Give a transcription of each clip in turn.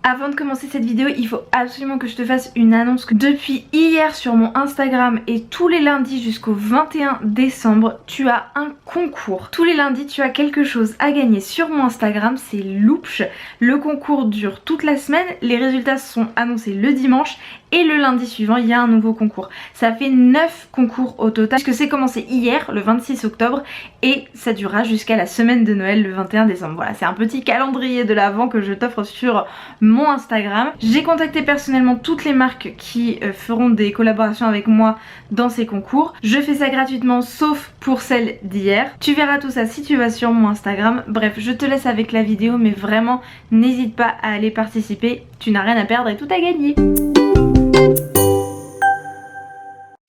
Avant de commencer cette vidéo, il faut absolument que je te fasse une annonce que depuis hier sur mon Instagram et tous les lundis jusqu'au 21 décembre, tu as un concours. Tous les lundis, tu as quelque chose à gagner sur mon Instagram, c'est Loopsh. Le concours dure toute la semaine, les résultats sont annoncés le dimanche et le lundi suivant, il y a un nouveau concours. Ça fait 9 concours au total, puisque c'est commencé hier, le 26 octobre, et ça durera jusqu'à la semaine de Noël, le 21 décembre. Voilà, c'est un petit calendrier de l'Avent que je t'offre sur mon Instagram. J'ai contacté personnellement toutes les marques qui feront des collaborations avec moi dans ces concours. Je fais ça gratuitement sauf pour celle d'hier. Tu verras tout ça si tu vas sur mon Instagram. Bref, je te laisse avec la vidéo, mais vraiment n'hésite pas à aller participer. Tu n'as rien à perdre et tout à gagner.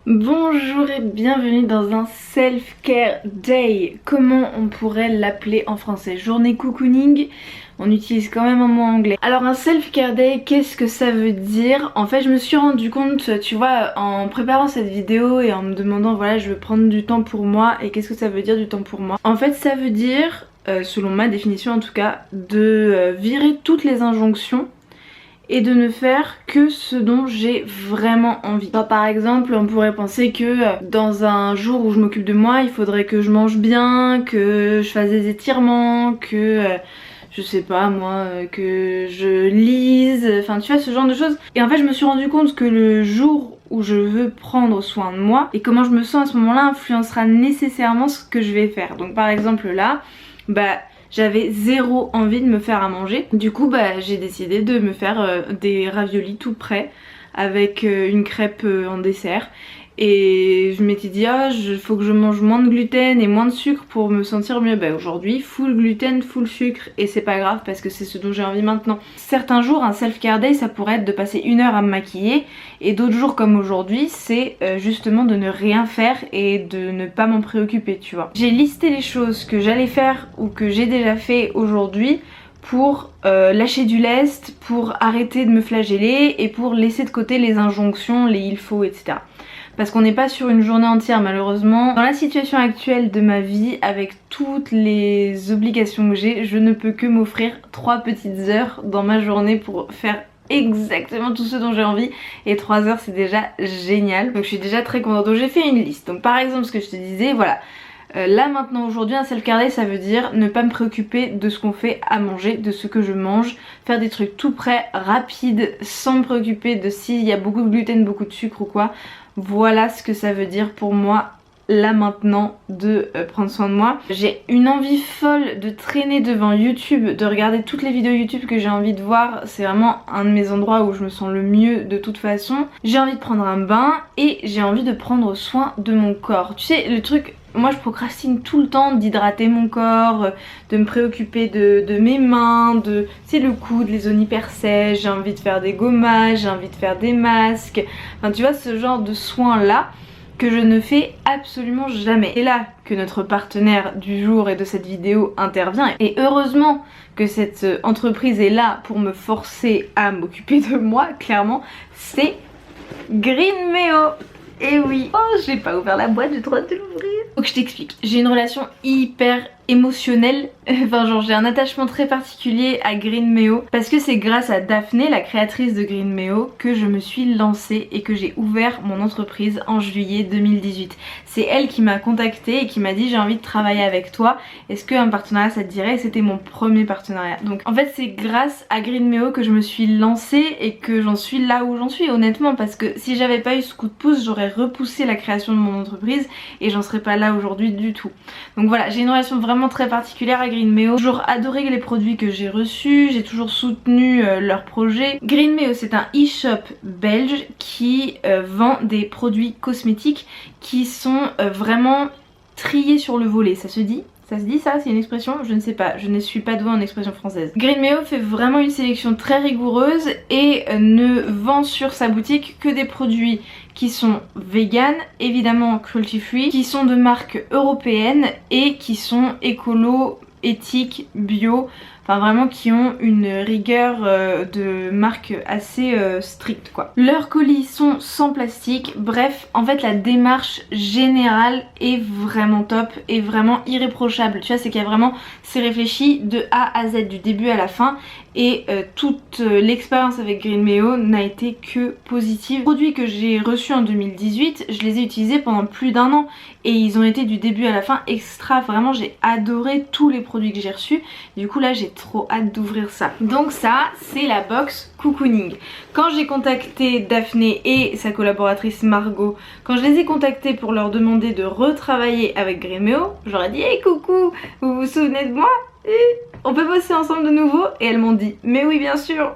Bonjour et bienvenue dans un self-care day. Comment on pourrait l'appeler en français? Journée cocooning. On utilise quand même un mot anglais. Alors un self-care day, qu'est-ce que ça veut dire? En fait je me suis rendu compte, tu vois, en préparant cette vidéo et en me demandant, voilà, je veux prendre du temps pour moi, et qu'est-ce que ça veut dire du temps pour moi? En fait ça veut dire, selon ma définition en tout cas, de virer toutes les injonctions et de ne faire que ce dont j'ai vraiment envie. Alors, par exemple, on pourrait penser que dans un jour où je m'occupe de moi, il faudrait que je mange bien, que je fasse des étirements, que je sais pas moi, que je lise, enfin tu vois, ce genre de choses. Et en fait je me suis rendu compte que le jour où je veux prendre soin de moi et comment je me sens à ce moment là influencera nécessairement ce que je vais faire. Donc par exemple là, j'avais zéro envie de me faire à manger. Du coup j'ai décidé de me faire des raviolis tout prêts avec une crêpe en dessert. Et je m'étais dit faut que je mange moins de gluten et moins de sucre pour me sentir mieux. Aujourd'hui full gluten, full sucre, et c'est pas grave parce que c'est ce dont j'ai envie maintenant. Certains jours un self-care day ça pourrait être de passer 1 heure à me maquiller, et d'autres jours comme aujourd'hui c'est justement de ne rien faire et de ne pas m'en préoccuper, tu vois. J'ai listé les choses que j'allais faire ou que j'ai déjà fait aujourd'hui pour lâcher du lest, pour arrêter de me flageller et pour laisser de côté les injonctions, les il faut, etc. Parce qu'on n'est pas sur une journée entière malheureusement. Dans la situation actuelle de ma vie, avec toutes les obligations que j'ai, je ne peux que m'offrir 3 petites heures dans ma journée pour faire exactement tout ce dont j'ai envie, et 3 heures c'est déjà génial. Donc je suis déjà très contente. Donc j'ai fait une liste. Donc par exemple ce que je te disais, voilà. Là maintenant aujourd'hui un self-care day ça veut dire ne pas me préoccuper de ce qu'on fait à manger, de ce que je mange, faire des trucs tout prêts, rapides, sans me préoccuper de s'il y a beaucoup de gluten, beaucoup de sucre ou quoi. Voilà ce que ça veut dire pour moi là maintenant de prendre soin de moi. J'ai une envie folle de traîner devant YouTube, de regarder toutes les vidéos YouTube que j'ai envie de voir. C'est vraiment un de mes endroits où je me sens le mieux de toute façon. J'ai envie de prendre un bain et j'ai envie de prendre soin de mon corps. Tu sais le truc, moi je procrastine tout le temps d'hydrater mon corps, de me préoccuper de mes mains, de le coude, les zones hyper sèches, j'ai envie de faire des gommages, j'ai envie de faire des masques, enfin tu vois ce genre de soins là que je ne fais absolument jamais. C'est là que notre partenaire du jour et de cette vidéo intervient, et heureusement que cette entreprise est là pour me forcer à m'occuper de moi, clairement, c'est Greenmeo. Et oui, oh j'ai pas ouvert la boîte, j'ai trop hâte de l'ouvrir. Donc je t'explique, j'ai une relation hyper émotionnelle, enfin genre j'ai un attachement très particulier à Greenmeo parce que c'est grâce à Daphné, la créatrice de Greenmeo, que je me suis lancée et que j'ai ouvert mon entreprise en juillet 2018. C'est elle qui m'a contactée et qui m'a dit j'ai envie de travailler avec toi, est-ce qu'un partenariat ça te dirait? C'était mon premier partenariat. Donc en fait c'est grâce à Greenmeo que je me suis lancée et que j'en suis là où j'en suis honnêtement, parce que si j'avais pas eu ce coup de pouce j'aurais repoussé la création de mon entreprise et j'en serais pas là aujourd'hui du tout. Donc voilà, j'ai une relation vraiment très particulière à Greenmeo. J'ai toujours adoré les produits que j'ai reçus, j'ai toujours soutenu leurs projets. Greenmeo c'est un e-shop belge qui vend des produits cosmétiques qui sont vraiment triés sur le volet, ça se dit? Ça se dit ça? C'est une expression? Je ne sais pas, je ne suis pas douée en expression française. Greenmeo fait vraiment une sélection très rigoureuse et ne vend sur sa boutique que des produits qui sont vegan, évidemment cruelty free, qui sont de marque européenne et qui sont écolo, éthique, bio. enfin vraiment qui ont une rigueur de marque assez stricte quoi. Leurs colis sont sans plastique, bref en fait la démarche générale est vraiment top et vraiment irréprochable, tu vois, c'est qu'il y a vraiment, c'est réfléchi de A à Z, du début à la fin, et toute l'expérience avec Green Méo n'a été que positive. Les produits que j'ai reçus en 2018, je les ai utilisés pendant plus d'1 an et ils ont été du début à la fin extra, vraiment j'ai adoré tous les produits que j'ai reçus, du coup là j'ai trop hâte d'ouvrir ça. Donc ça c'est la box Cocooning. Quand j'ai contacté Daphné et sa collaboratrice Margot, quand je les ai contactés pour leur demander de retravailler avec Green Méo, j'aurais dit hey coucou, vous vous souvenez de moi? On peut bosser ensemble de nouveau? Et elles m'ont dit mais oui bien sûr.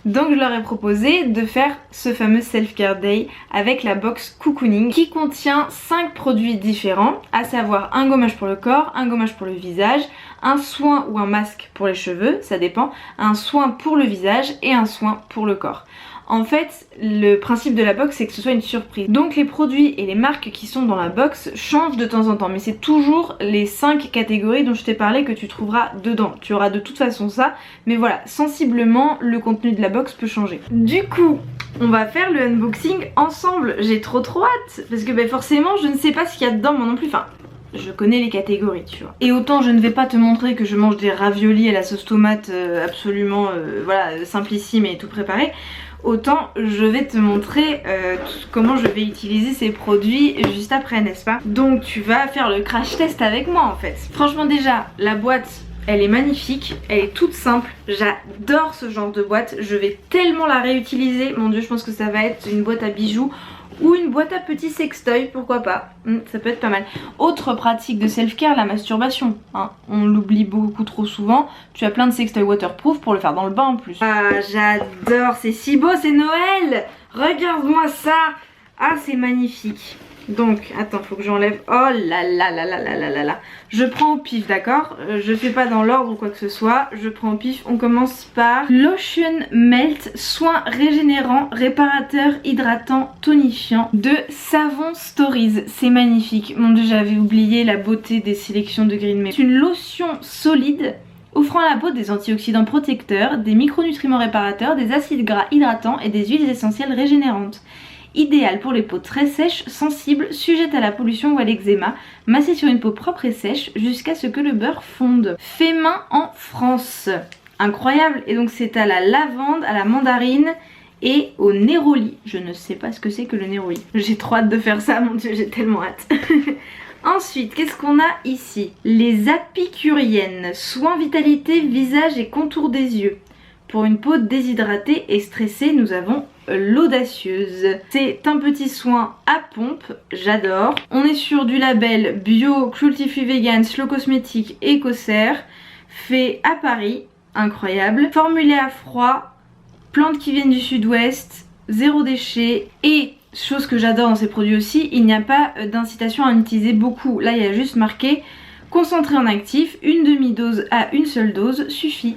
Donc je leur ai proposé de faire ce fameux Self-Care Day avec la box Cocooning qui contient 5 produits différents, à savoir un gommage pour le corps, un gommage pour le visage, un soin ou un masque pour les cheveux, ça dépend, un soin pour le visage et un soin pour le corps. En fait, le principe de la box c'est que ce soit une surprise. Donc les produits et les marques qui sont dans la box changent de temps en temps, mais c'est toujours les 5 catégories dont je t'ai parlé que tu trouveras dedans. Tu auras de toute façon ça, mais voilà, sensiblement le contenu de la box peut changer. Du coup, on va faire le unboxing ensemble. J'ai trop hâte, parce que forcément je ne sais pas ce qu'il y a dedans moi non plus, enfin... Je connais les catégories, tu vois. Et autant je ne vais pas te montrer que je mange des raviolis à la sauce tomate absolument voilà, simplissime et tout préparé, autant je vais te montrer comment je vais utiliser ces produits juste après, n'est-ce pas? Donc tu vas faire le crash test avec moi en fait. Franchement déjà, la boîte elle est magnifique, elle est toute simple, j'adore ce genre de boîte, je vais tellement la réutiliser, mon dieu je pense que ça va être une boîte à bijoux ou une boîte à petits sextoys, pourquoi pas, ça peut être pas mal. Autre pratique de self-care, la masturbation, hein. On l'oublie beaucoup trop souvent, tu as plein de sextoys waterproof pour le faire dans le bain en plus. Ah j'adore, c'est si beau, c'est Noël, regarde-moi ça, ah c'est magnifique. Donc attends, faut que j'enlève, oh là là là là là là là là. Je prends au pif, d'accord, je fais pas dans l'ordre ou quoi que ce soit, je prends au pif. On commence par Lotion Melt, soin régénérant, réparateur, hydratant, tonifiant de Savon Stories. C'est magnifique, mon dieu j'avais oublié la beauté des sélections de Green Méo. C'est une lotion solide offrant à la peau des antioxydants protecteurs, des micronutriments réparateurs, des acides gras hydratants et des huiles essentielles régénérantes. Idéal pour les peaux très sèches, sensibles, sujettes à la pollution ou à l'eczéma, massée sur une peau propre et sèche jusqu'à ce que le beurre fonde. Fait main en France. Incroyable. Et donc c'est à la lavande, à la mandarine et au néroli. Je ne sais pas ce que c'est que le néroli. J'ai trop hâte de faire ça, mon dieu, j'ai tellement hâte. Ensuite, qu'est-ce qu'on a ici? Les apicuriennes, soins vitalité, visage et contour des yeux. Pour une peau déshydratée et stressée, nous avons l'audacieuse. C'est un petit soin à pompe, j'adore. On est sur du label bio, cruelty free vegan, slow cosmétique, écossaire, fait à Paris, incroyable. Formulé à froid, plantes qui viennent du sud-ouest, zéro déchet et... chose que j'adore dans ces produits aussi, il n'y a pas d'incitation à en utiliser beaucoup. Là il y a juste marqué concentré en actif, une demi-dose à une seule dose suffit.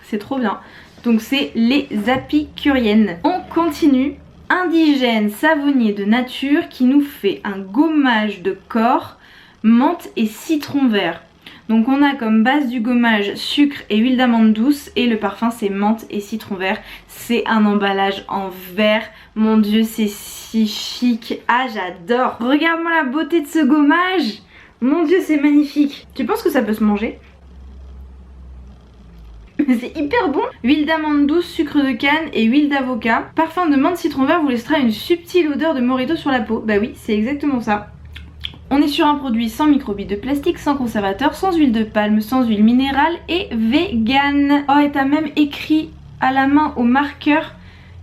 C'est trop bien. Donc c'est les apicuriennes. On continue. Indigène savonnier de nature qui nous fait un gommage de corps, menthe et citron vert. Donc on a comme base du gommage sucre et huile d'amande douce et le parfum c'est menthe et citron vert. C'est un emballage en verre. Mon dieu c'est si chic. Ah j'adore. Regarde-moi la beauté de ce gommage. Mon dieu c'est magnifique. Tu penses que ça peut se manger? C'est hyper bon. Huile d'amande douce, sucre de canne et huile d'avocat. Parfum de menthe citron vert vous laissera une subtile odeur de mojito sur la peau. Bah oui c'est exactement ça. On est sur un produit sans microbilles de plastique, sans conservateur, sans huile de palme, sans huile minérale et vegan. Oh et t'as même écrit à la main au marqueur,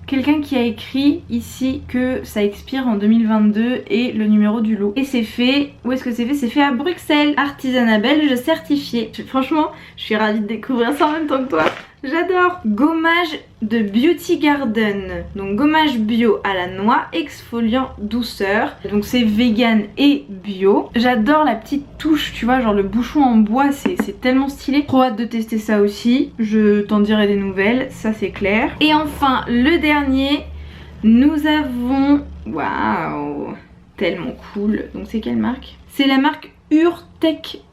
quelqu'un qui a écrit ici que ça expire en 2022 et le numéro du lot. Et c'est fait, où est-ce que c'est fait? C'est fait à Bruxelles. Artisanat belge certifié. Franchement, je suis ravie de découvrir ça en même temps que toi. J'adore. Gommage de Beauty Garden. Donc gommage bio à la noix, exfoliant douceur. Donc c'est vegan et bio. J'adore la petite touche, tu vois, genre le bouchon en bois, c'est tellement stylé. Trop hâte de tester ça aussi. Je t'en dirai des nouvelles, ça c'est clair. Et enfin, le dernier, nous avons... Waouh, tellement cool. Donc c'est quelle marque? C'est la marque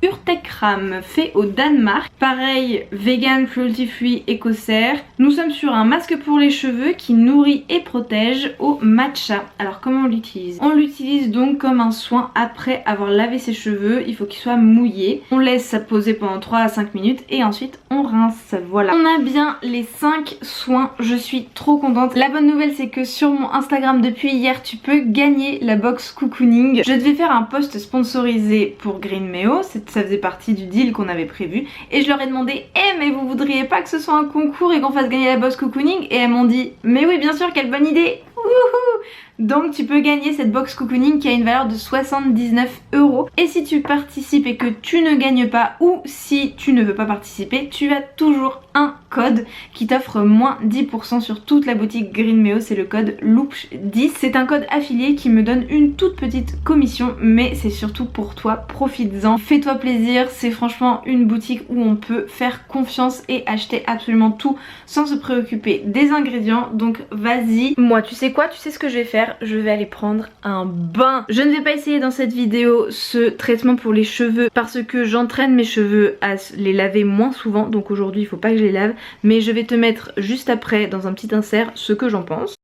Urtekram fait au Danemark. Pareil, vegan, cruelty free, écossaire. Nous sommes sur un masque pour les cheveux qui nourrit et protège au matcha. Alors comment on l'utilise? On l'utilise donc comme un soin après avoir lavé ses cheveux. Il faut qu'il soit mouillé. On laisse ça poser pendant 3 à 5 minutes et ensuite on rince. Voilà. On a bien les 5 soins. Je suis trop contente. La bonne nouvelle c'est que sur mon Instagram depuis hier tu peux gagner la box cocooning. Je devais faire un post sponsorisé pour Greenmeo. Ça faisait partie du deal qu'on avait prévu. Et je leur ai demandé mais vous voudriez pas que ce soit un concours et qu'on fasse gagner la box cocooning? Et elles m'ont dit mais oui bien sûr, quelle bonne idée. Wouhou. Donc tu peux gagner cette box cocooning qui a une valeur de 79 €. Et si tu participes et que tu ne gagnes pas, ou si tu ne veux pas participer, tu as toujours un code qui t'offre moins 10% sur toute la boutique Greenmeo. C'est le code LOOPS10. C'est un code affilié qui me donne une toute petite commission, mais c'est surtout pour toi. Profites-en, fais-toi plaisir. C'est franchement une boutique où on peut faire confiance et acheter absolument tout sans se préoccuper des ingrédients. Donc vas-y. Moi tu sais quoi, tu sais ce que je vais faire? Je vais aller prendre un bain. Je ne vais pas essayer dans cette vidéo ce traitement pour les cheveux parce que j'entraîne mes cheveux à les laver moins souvent, donc aujourd'hui il faut pas que je les lave, mais je vais te mettre juste après dans un petit insert ce que j'en pense.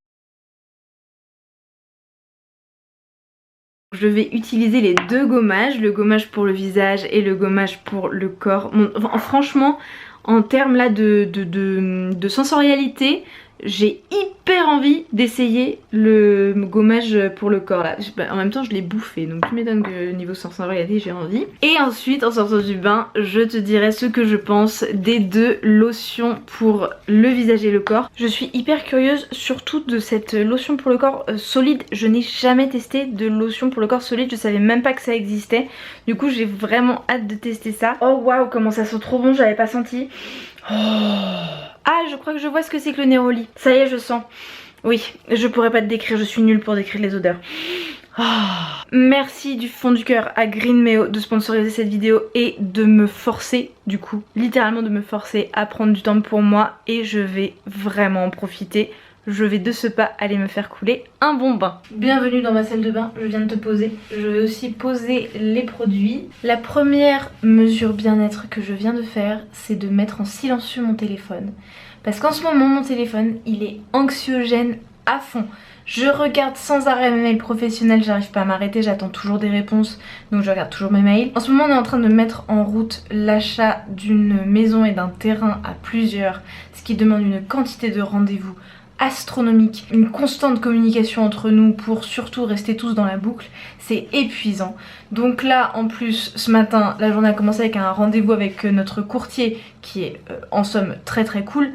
Je vais utiliser les deux gommages, le gommage pour le visage et le gommage pour le corps. Franchement, en termes là de sensorialité, j'ai hyper envie d'essayer le gommage pour le corps là. En même temps je l'ai bouffé, donc tu m'étonnes que niveau sensorialité j'ai envie. Et ensuite en sortant du bain je te dirai ce que je pense des deux lotions pour le visage et le corps. Je suis hyper curieuse surtout de cette lotion pour le corps solide. Je n'ai jamais testé de lotion pour le corps solide, je savais même pas que ça existait. Du coup j'ai vraiment hâte de tester ça. Oh waouh, comment ça sent trop bon, j'avais pas senti. Oh. Ah, je crois que je vois ce que c'est que le Neroli. Ça y est, je sens. Oui, je pourrais pas te décrire, je suis nulle pour décrire les odeurs. Oh. Merci du fond du cœur à Greenmeo de sponsoriser cette vidéo et de me forcer, du coup, littéralement de me forcer à prendre du temps pour moi, et je vais vraiment en profiter. Je vais de ce pas aller me faire couler un bon bain. Bienvenue dans ma salle de bain, je viens de te poser. Je vais aussi poser les produits. La première mesure bien-être que je viens de faire, c'est de mettre en silencieux mon téléphone. Parce qu'en ce moment, mon téléphone, il est anxiogène à fond. Je regarde sans arrêt mes mails professionnels, j'arrive pas à m'arrêter, j'attends toujours des réponses, donc je regarde toujours mes mails. En ce moment, on est en train de mettre en route l'achat d'une maison et d'un terrain à plusieurs, ce qui demande une quantité de rendez-vous astronomique, une constante communication entre nous pour surtout rester tous dans la boucle. C'est épuisant. Donc là en plus ce matin la journée a commencé avec un rendez-vous avec notre courtier qui est en somme très très cool.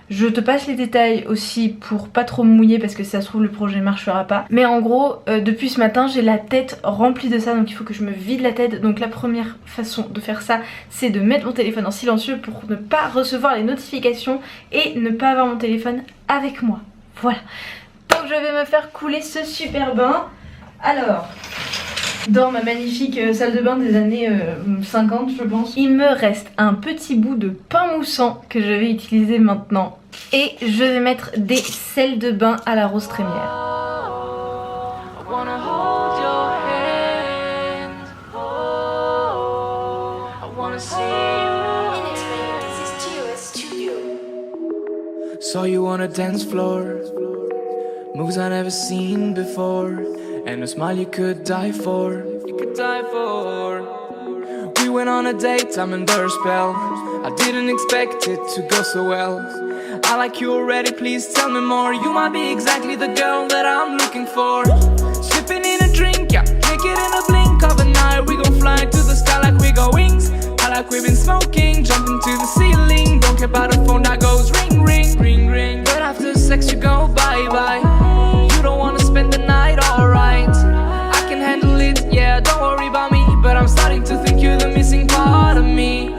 Je te passe les détails aussi pour pas trop me mouiller parce que si ça se trouve le projet marchera pas. Mais en gros depuis ce matin j'ai la tête remplie de ça, donc il faut que je me vide la tête. Donc la première façon de faire ça c'est de mettre mon téléphone en silencieux pour ne pas recevoir les notifications et ne pas avoir mon téléphone avec moi. Voilà. Donc je vais me faire couler ce super bain. Alors, dans ma magnifique salle de bain des années 50 je pense, il me reste un petit bout de pain moussant que je vais utiliser maintenant. Et je vais mettre des sels de bain à la rose trémière. Saw you on a dance floor, moves I never seen before, and a smile you could die for. You could die for. We went on a date, I'm under a spell. I didn't expect it to go so well. I like you already, please tell me more. You might be exactly the girl that I'm looking for. Sipping in a drink, yeah, drink it in a blink of an eye. We gon' fly to the sky like we got wings. I like we've been smoking, jumping to the ceiling. Don't care about the phone that goes ring, ring, ring, ring. But after sex you go bye-bye. You don't wanna spend the night, alright. I can handle it, yeah, don't worry about me. But I'm starting to think you're the missing part of me.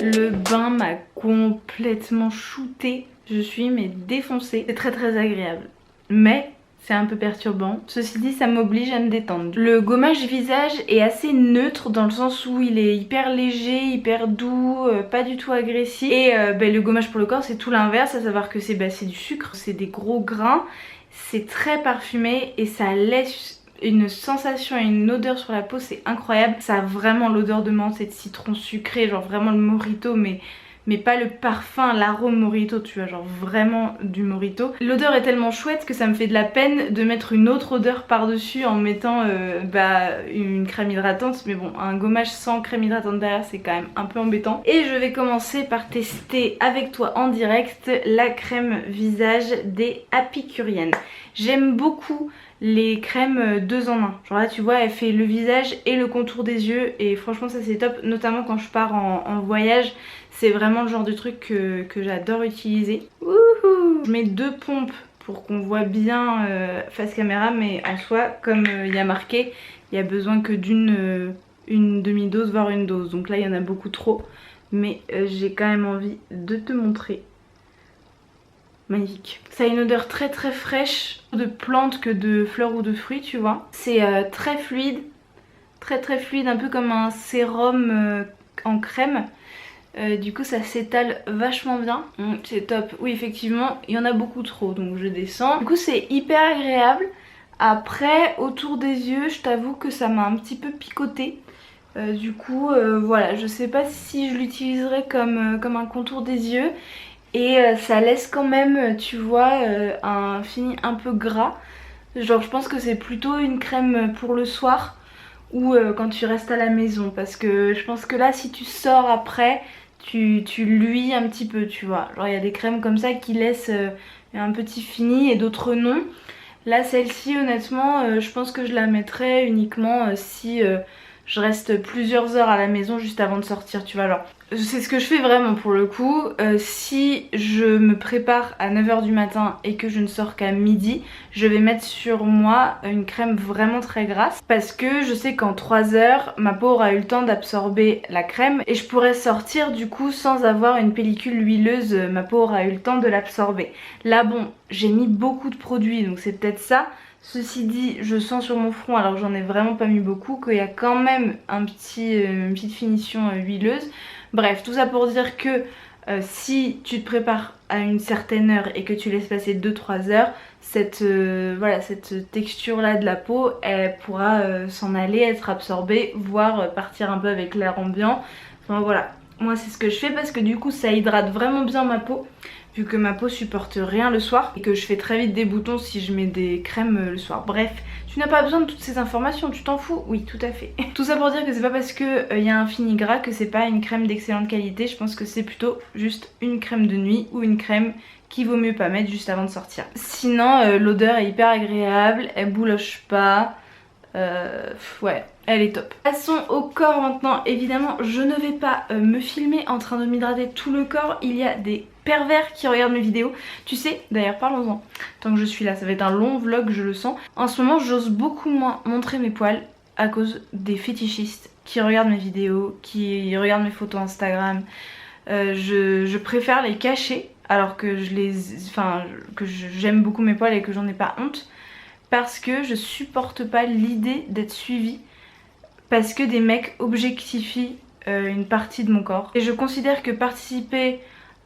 Le bain m'a complètement shootée. Je suis mais défoncée. C'est très très agréable. Mais c'est un peu perturbant. Ceci dit, ça m'oblige à me détendre. Le gommage du visage est assez neutre dans le sens où il est hyper léger, hyper doux, pas du tout agressif. Et le gommage pour le corps c'est tout l'inverse, à savoir que c'est du sucre, c'est des gros grains, c'est très parfumé et ça laisse une sensation et une odeur sur la peau, c'est incroyable. Ça a vraiment l'odeur de menthe et de citron sucré, genre vraiment le mojito, mais pas le parfum, l'arôme mojito, tu vois, genre vraiment du mojito. L'odeur est tellement chouette que ça me fait de la peine de mettre une autre odeur par-dessus en mettant une crème hydratante. Mais bon, un gommage sans crème hydratante derrière, c'est quand même un peu embêtant. Et je vais commencer par tester avec toi en direct la crème visage des Épicuriennes. J'aime beaucoup les crèmes 2 en 1. Genre là tu vois, elle fait le visage et le contour des yeux et franchement ça c'est top, notamment quand je pars en voyage. C'est vraiment le genre de truc que j'adore utiliser. Wouhou! Je mets 2 pompes pour qu'on voit bien face caméra, mais en soi, comme il y a marqué, il y a besoin que d'une une demi-dose, voire une dose. Donc là, il y en a beaucoup trop, mais j'ai quand même envie de te montrer. Magnifique. Ça a une odeur très très fraîche, de plantes que de fleurs ou de fruits, tu vois. C'est très fluide, très fluide, un peu comme un sérum en crème. Du coup ça s'étale vachement bien, c'est top. Oui effectivement il y en a beaucoup trop donc je descends. Du coup c'est hyper agréable. Après autour des yeux je t'avoue que ça m'a un petit peu picoté. Du coup voilà, je sais pas si je l'utiliserai comme un contour des yeux. Et ça laisse quand même tu vois un fini un peu gras. Genre je pense que c'est plutôt une crème pour le soir ou quand tu restes à la maison, parce que je pense que là si tu sors après tu luis un petit peu, tu vois. Genre il y a des crèmes comme ça qui laissent un petit fini et d'autres non. Là celle-ci honnêtement je pense que je la mettrais uniquement si je reste plusieurs heures à la maison juste avant de sortir, tu vois. Alors c'est ce que je fais vraiment pour le coup. Si je me prépare à 9 h du matin et que je ne sors qu'à midi, je vais mettre sur moi une crème vraiment très grasse, parce que je sais qu'en 3 heures ma peau aura eu le temps d'absorber la crème et je pourrais sortir du coup sans avoir une pellicule huileuse. Ma peau aura eu le temps de l'absorber. Là bon, j'ai mis beaucoup de produits donc c'est peut-être ça. Ceci dit, je sens sur mon front, alors j'en ai vraiment pas mis beaucoup, qu'il y a quand même une petite finition huileuse. Bref, tout ça pour dire que si tu te prépares à une certaine heure et que tu laisses passer 2-3 heures, cette texture là de la peau, elle pourra s'en aller, être absorbée, voire partir un peu avec l'air ambiant. Enfin voilà, moi c'est ce que je fais parce que du coup ça hydrate vraiment bien ma peau, vu que ma peau supporte rien le soir et que je fais très vite des boutons si je mets des crèmes le soir. Bref, tu n'as pas besoin de toutes ces informations, tu t'en fous? Oui, tout à fait. Tout ça pour dire que c'est pas parce que y a un fini gras que c'est pas une crème d'excellente qualité. Je pense que c'est plutôt juste une crème de nuit ou une crème qu'il vaut mieux pas mettre juste avant de sortir. Sinon l'odeur est hyper agréable, elle bouloche pas. Ouais, elle est top. Passons au corps maintenant. Évidemment je ne vais pas me filmer en train de m'hydrater tout le corps. Il y a des pervers qui regardent mes vidéos. Tu sais, d'ailleurs parlons-en tant que je suis là, ça va être un long vlog, je le sens. En ce moment j'ose beaucoup moins montrer mes poils à cause des fétichistes qui regardent mes vidéos, qui regardent mes photos Instagram. Je préfère les cacher alors que j'aime beaucoup mes poils et que j'en ai pas honte, parce que je supporte pas l'idée d'être suivie parce que des mecs objectifient une partie de mon corps. Et je considère que participer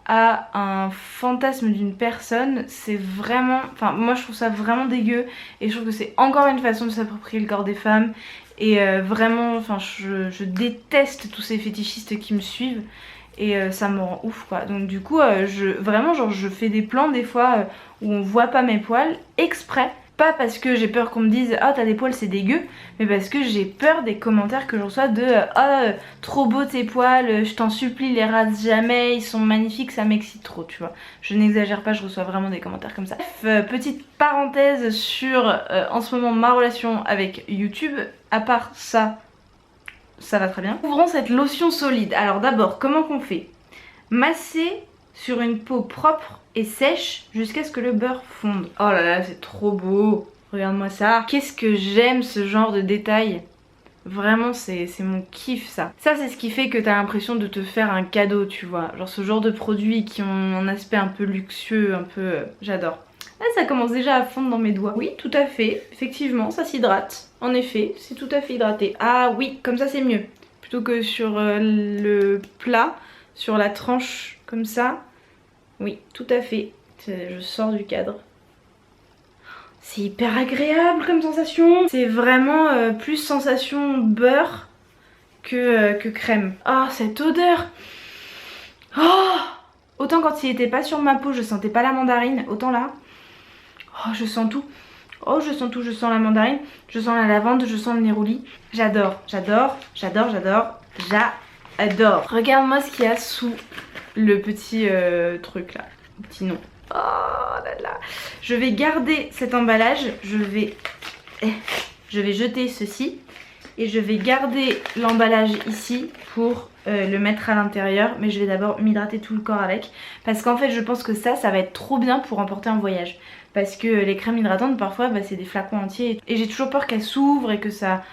à un fantasme d'une personne, c'est vraiment... Enfin moi je trouve ça vraiment dégueu et je trouve que c'est encore une façon de s'approprier le corps des femmes. Et vraiment, enfin je déteste tous ces fétichistes qui me suivent. Et ça me rend ouf quoi. Donc du coup vraiment genre je fais des plans des fois où on voit pas mes poils exprès. Pas parce que j'ai peur qu'on me dise ah t'as des poils c'est dégueu, mais parce que j'ai peur des commentaires que je reçois de ah trop beau tes poils, je t'en supplie les rase jamais, ils sont magnifiques, ça m'excite trop, tu vois. Je n'exagère pas, je reçois vraiment des commentaires comme ça. Bref, petite parenthèse sur en ce moment ma relation avec YouTube. À part ça, ça va très bien. Ouvrons cette lotion solide. Alors d'abord comment qu'on fait? Masser sur une peau propre et sèche jusqu'à ce que le beurre fonde. Oh là là c'est trop beau, regarde-moi ça. Qu'est-ce que j'aime ce genre de détails. Vraiment c'est mon kiff ça. Ça c'est ce qui fait que t'as l'impression de te faire un cadeau, tu vois. Genre ce genre de produits qui ont un aspect un peu luxueux, un peu... j'adore. Là ça commence déjà à fondre dans mes doigts. Oui tout à fait, effectivement ça s'hydrate. En effet c'est tout à fait hydraté. Ah oui comme ça c'est mieux. Plutôt que sur le plat, sur la tranche comme ça. Oui tout à fait. Je sors du cadre. C'est hyper agréable comme sensation. C'est vraiment plus sensation beurre que crème. Oh, cette odeur. Oh, autant quand il était pas sur ma peau, je sentais pas la mandarine. Autant là, oh, je sens tout. Oh, je sens tout. Je sens la mandarine, je sens la lavande, je sens le neroli. J'adore, j'adore, j'adore, j'adore, j'adore. Regarde-moi ce qu'il y a sous le petit truc là. Le petit nom. Oh là là. Je vais garder cet emballage. Je vais jeter ceci. Et je vais garder l'emballage ici pour le mettre à l'intérieur. Mais je vais d'abord m'hydrater tout le corps avec. Parce qu'en fait je pense que ça va être trop bien pour emporter en voyage. Parce que les crèmes hydratantes parfois c'est des flacons entiers. Et j'ai toujours peur qu'elles s'ouvrent et que ça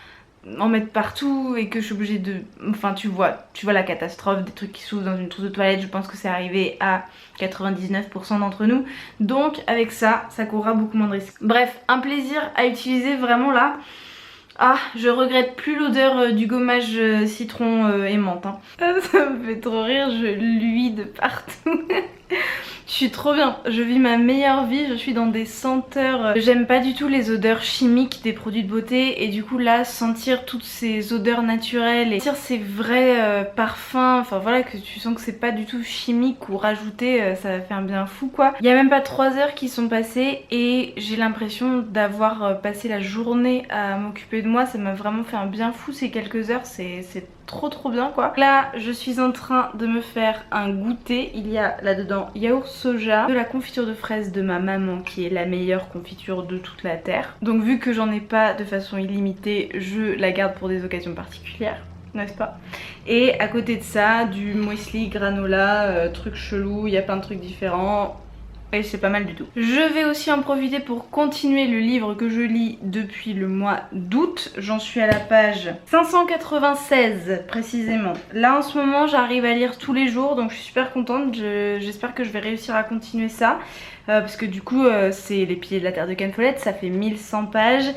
en mette partout. Et que je suis obligée de... Enfin tu vois la catastrophe, des trucs qui s'ouvrent dans une trousse de toilette. Je pense que c'est arrivé à 99% d'entre nous. Donc avec ça courra beaucoup moins de risques. Bref, un plaisir à utiliser vraiment là. Ah, je regrette plus l'odeur du gommage citron et menthe. Hein. Ça me fait trop rire, je luis de partout. Je suis trop bien, je vis ma meilleure vie, je suis dans des senteurs. J'aime pas du tout les odeurs chimiques des produits de beauté et du coup là sentir toutes ces odeurs naturelles et sentir ces vrais parfums, enfin voilà, que tu sens que c'est pas du tout chimique ou rajouté, ça va faire un bien fou quoi. Il y a même pas 3 heures qui sont passées et j'ai l'impression d'avoir passé la journée à m'occuper de moi, ça m'a vraiment fait un bien fou ces quelques heures, c'est trop bien quoi. Là je suis en train de me faire un goûter. Il y a là-dedans yaourt soja, de la confiture de fraises de ma maman qui est la meilleure confiture de toute la terre. Donc vu que j'en ai pas de façon illimitée, je la garde pour des occasions particulières, n'est-ce pas? Et à côté de ça, du muesli, granola, trucs chelous, il y a plein de trucs différents. Et c'est pas mal du tout. Je vais aussi en profiter pour continuer le livre que je lis depuis le mois d'août. J'en suis à la page 596 précisément. Là en ce moment j'arrive à lire tous les jours donc je suis super contente. J'espère que je vais réussir à continuer ça. Parce que du coup c'est Les Piliers de la Terre de Ken Follett, ça fait 1100 pages.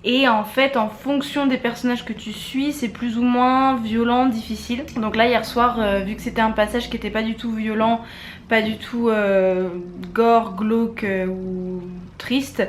Et en fait en fonction des personnages que tu suis c'est plus ou moins violent, difficile. Donc là hier soir vu que c'était un passage qui était pas du tout violent, pas du tout gore, glauque ou triste,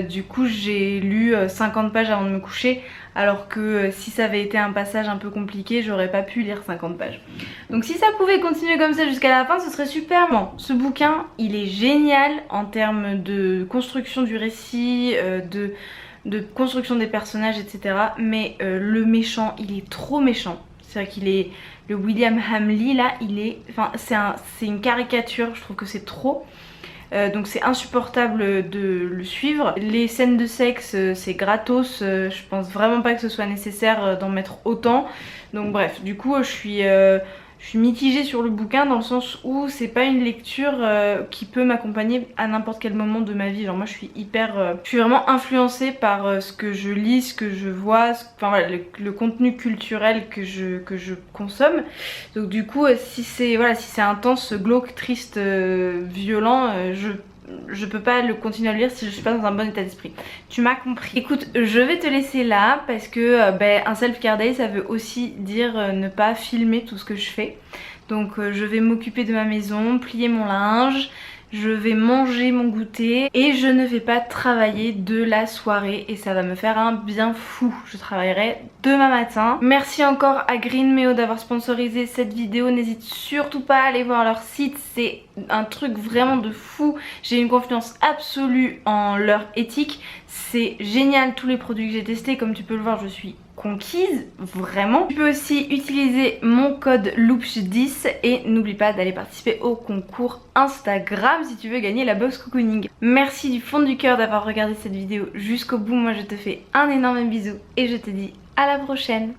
du coup j'ai lu 50 pages avant de me coucher. Alors que si ça avait été un passage un peu compliqué, j'aurais pas pu lire 50 pages. Donc si ça pouvait continuer comme ça jusqu'à la fin, ce serait super. Bon, ce bouquin, il est génial en termes de construction du récit, de construction des personnages, etc. Mais le méchant, il est trop méchant. C'est-à-dire qu'il est... Le William Hamley là, il est... Enfin, c'est une caricature, je trouve que c'est trop. Donc c'est insupportable de le suivre. Les scènes de sexe c'est gratos, je pense vraiment pas que ce soit nécessaire d'en mettre autant. Donc bref, du coup je suis mitigée sur le bouquin dans le sens où c'est pas une lecture qui peut m'accompagner à n'importe quel moment de ma vie. Genre moi je suis je suis vraiment influencée par ce que je lis, ce que je vois, enfin voilà, le contenu culturel que je consomme. Donc du coup si c'est intense, glauque, triste, violent, je peux pas le continuer à le lire si je suis pas dans un bon état d'esprit. Tu m'as compris. Écoute, je vais te laisser là parce que un self-care day ça veut aussi dire ne pas filmer tout ce que je fais. Donc je vais m'occuper de ma maison, plier mon linge, je vais manger mon goûter et je ne vais pas travailler de la soirée et ça va me faire un bien fou. Je travaillerai demain matin. Merci encore à Greenmeo d'avoir sponsorisé cette vidéo. N'hésite surtout pas à aller voir leur site, c'est un truc vraiment de fou. J'ai une confiance absolue en leur éthique. C'est génial tous les produits que j'ai testés, comme tu peux le voir je suis conquise, vraiment. Tu peux aussi utiliser mon code LOOPS10 et n'oublie pas d'aller participer au concours Instagram si tu veux gagner la box cocooning. Merci du fond du cœur d'avoir regardé cette vidéo jusqu'au bout. Moi je te fais un énorme bisou et je te dis à la prochaine.